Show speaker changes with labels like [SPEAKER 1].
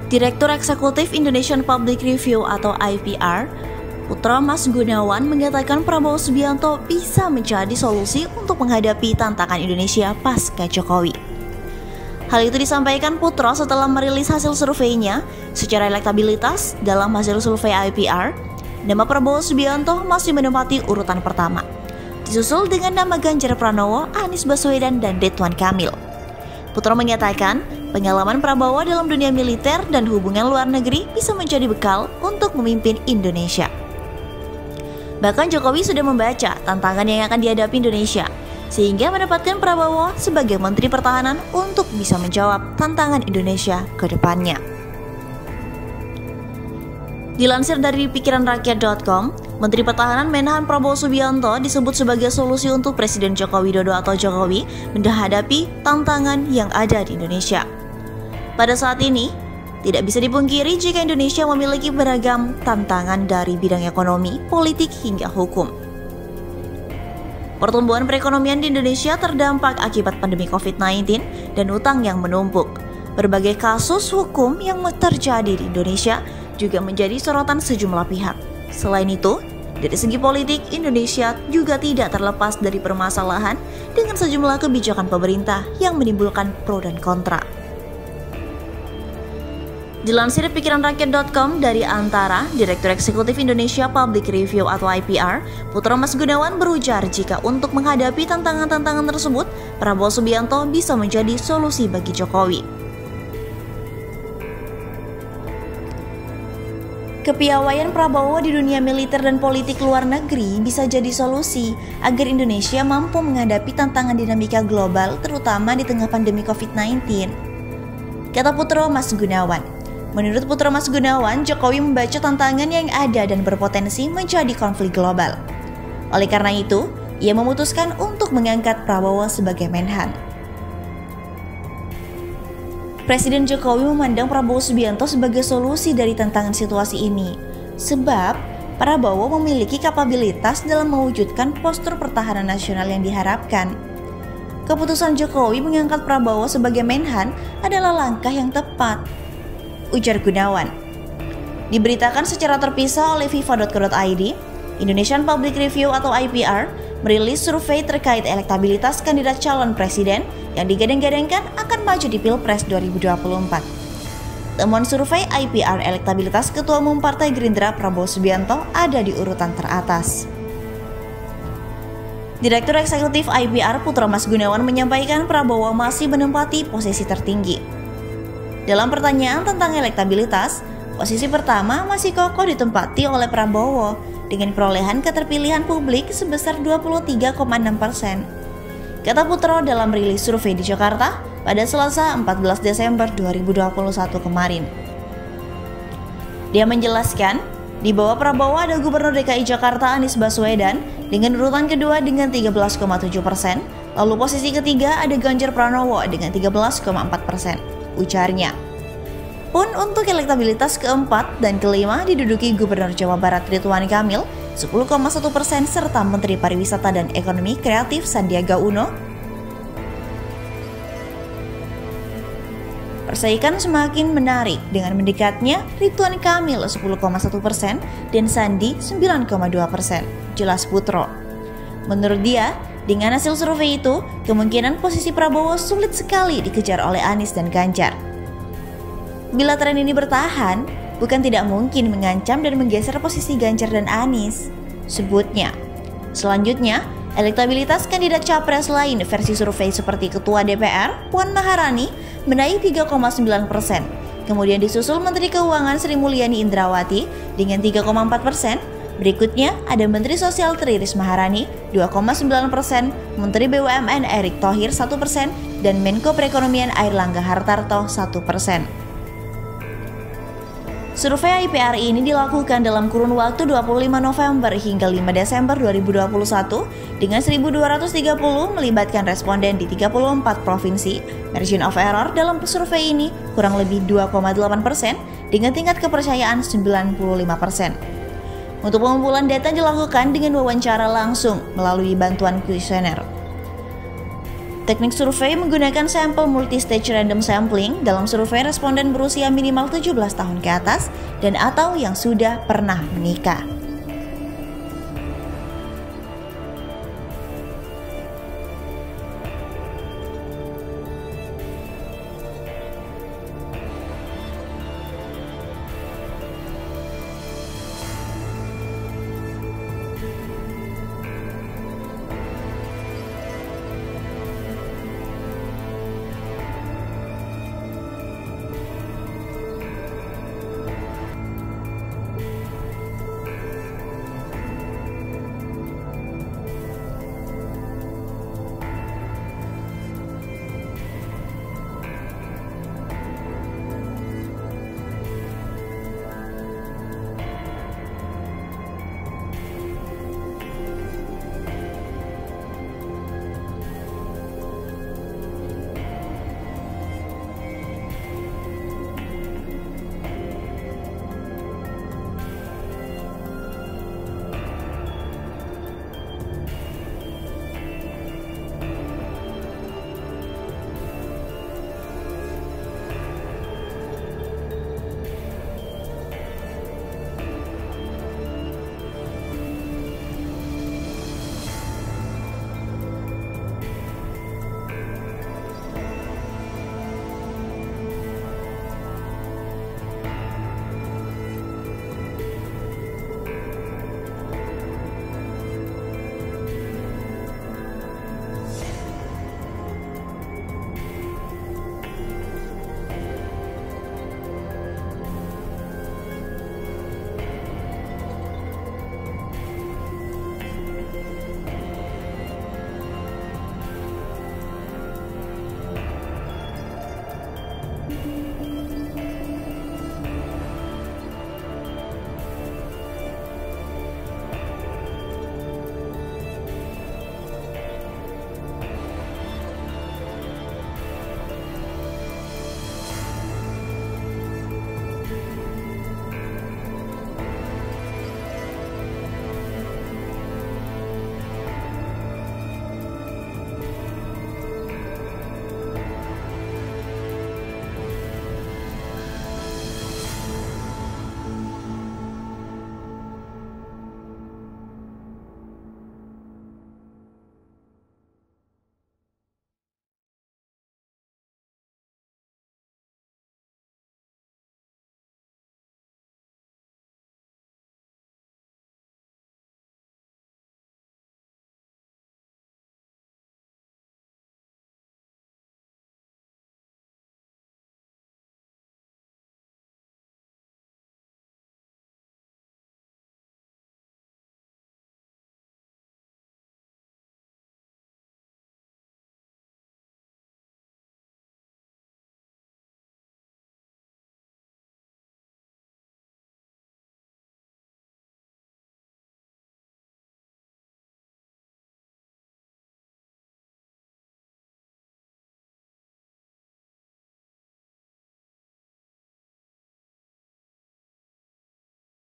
[SPEAKER 1] Direktur Eksekutif Indonesian Public Review atau IPR, Putra Mas Gunawan mengatakan Prabowo Subianto bisa menjadi solusi untuk menghadapi tantangan Indonesia pasca Jokowi. Hal itu disampaikan Putra setelah merilis hasil surveinya. Secara elektabilitas, dalam hasil survei IPR, nama Prabowo Subianto masih menempati urutan pertama, disusul dengan nama Ganjar Pranowo, Anies Baswedan, dan Ridwan Kamil. Putra menyatakan, pengalaman Prabowo dalam dunia militer dan hubungan luar negeri bisa menjadi bekal untuk memimpin Indonesia. Bahkan Jokowi sudah membaca tantangan yang akan dihadapi Indonesia, sehingga menempatkan Prabowo sebagai Menteri Pertahanan untuk bisa menjawab tantangan Indonesia ke depannya. Dilansir dari pikiranrakyat.com, Menteri Pertahanan Menhan Prabowo Subianto disebut sebagai solusi untuk Presiden Joko Widodo atau Jokowi menghadapi tantangan yang ada di Indonesia. Pada saat ini, tidak bisa dipungkiri jika Indonesia memiliki beragam tantangan dari bidang ekonomi, politik, hingga hukum. Pertumbuhan perekonomian di Indonesia terdampak akibat pandemi COVID-19 dan utang yang menumpuk. Berbagai kasus hukum yang terjadi di Indonesia juga menjadi sorotan sejumlah pihak. Selain itu, dari segi politik, Indonesia juga tidak terlepas dari permasalahan dengan sejumlah kebijakan pemerintah yang menimbulkan pro dan kontra. Dilansir pikiranrakyat.com dari Antara, Direktur Eksekutif Indonesia Public Review atau IPR, Putra Mas Gunawan berujar jika untuk menghadapi tantangan-tantangan tersebut, Prabowo Subianto bisa menjadi solusi bagi Jokowi. Kepiawaian Prabowo di dunia militer dan politik luar negeri bisa jadi solusi agar Indonesia mampu menghadapi tantangan dinamika global, terutama di tengah pandemi COVID-19. Kata Putra Mas Gunawan. Menurut Putra Mas Gunawan, Jokowi membaca tantangan yang ada dan berpotensi menjadi konflik global. Oleh karena itu, ia memutuskan untuk mengangkat Prabowo sebagai Menhan. Presiden Jokowi memandang Prabowo Subianto sebagai solusi dari tantangan situasi ini, sebab Prabowo memiliki kapabilitas dalam mewujudkan postur pertahanan nasional yang diharapkan. Keputusan Jokowi mengangkat Prabowo sebagai Menhan adalah langkah yang tepat, ujar Gunawan. Diberitakan secara terpisah oleh viva.co.id, Indonesian Public Review atau IPR merilis survei terkait elektabilitas kandidat calon presiden yang digadang-gadangkan akan maju di Pilpres 2024. Temuan survei IPR elektabilitas Ketua Umum Partai Gerindra Prabowo Subianto ada di urutan teratas. Direktur Eksekutif IPR Putra Mas Gunawan menyampaikan Prabowo masih menempati posisi tertinggi. Dalam pertanyaan tentang elektabilitas, posisi pertama masih kokoh ditempati oleh Prabowo dengan perolehan keterpilihan publik sebesar 23,6%. Kata Putra dalam rilis survei di Jakarta pada Selasa 14 Desember 2021 kemarin. Dia menjelaskan, di bawah Prabowo ada Gubernur DKI Jakarta Anies Baswedan dengan urutan kedua dengan 13,7%, lalu posisi ketiga ada Ganjar Pranowo dengan 13,4%, ujarnya. Pun untuk elektabilitas keempat dan kelima diduduki Gubernur Jawa Barat Ridwan Kamil 10,1% serta Menteri Pariwisata dan Ekonomi Kreatif Sandiaga Uno. Persaingan semakin menarik dengan mendekatnya Ridwan Kamil 10,1% dan Sandi 9,2%, jelas Putro. Menurut dia, dengan hasil survei itu, kemungkinan posisi Prabowo sulit sekali dikejar oleh Anies dan Ganjar. Bila tren ini bertahan, bukan tidak mungkin mengancam dan menggeser posisi Ganjar dan Anies, sebutnya. Selanjutnya, elektabilitas kandidat capres lain versi survei seperti Ketua DPR, Puan Maharani, menaik 3,9%. Kemudian disusul Menteri Keuangan Sri Mulyani Indrawati dengan 3,4%. Berikutnya ada Menteri Sosial Tri Risma Maharani 2,9%, Menteri BUMN Erick Thohir 1%, dan Menko Perekonomian Airlangga Hartarto 1%. Survei IPR ini dilakukan dalam kurun waktu 25 November hingga 5 Desember 2021 dengan 1.230 melibatkan responden di 34 provinsi. Margin of error dalam survei ini kurang lebih 2,8% dengan tingkat kepercayaan 95%. Untuk pengumpulan data dilakukan dengan wawancara langsung melalui bantuan kuesioner. Teknik survei menggunakan sampel multistage random sampling dalam survei responden berusia minimal 17 tahun ke atas dan atau yang sudah pernah menikah.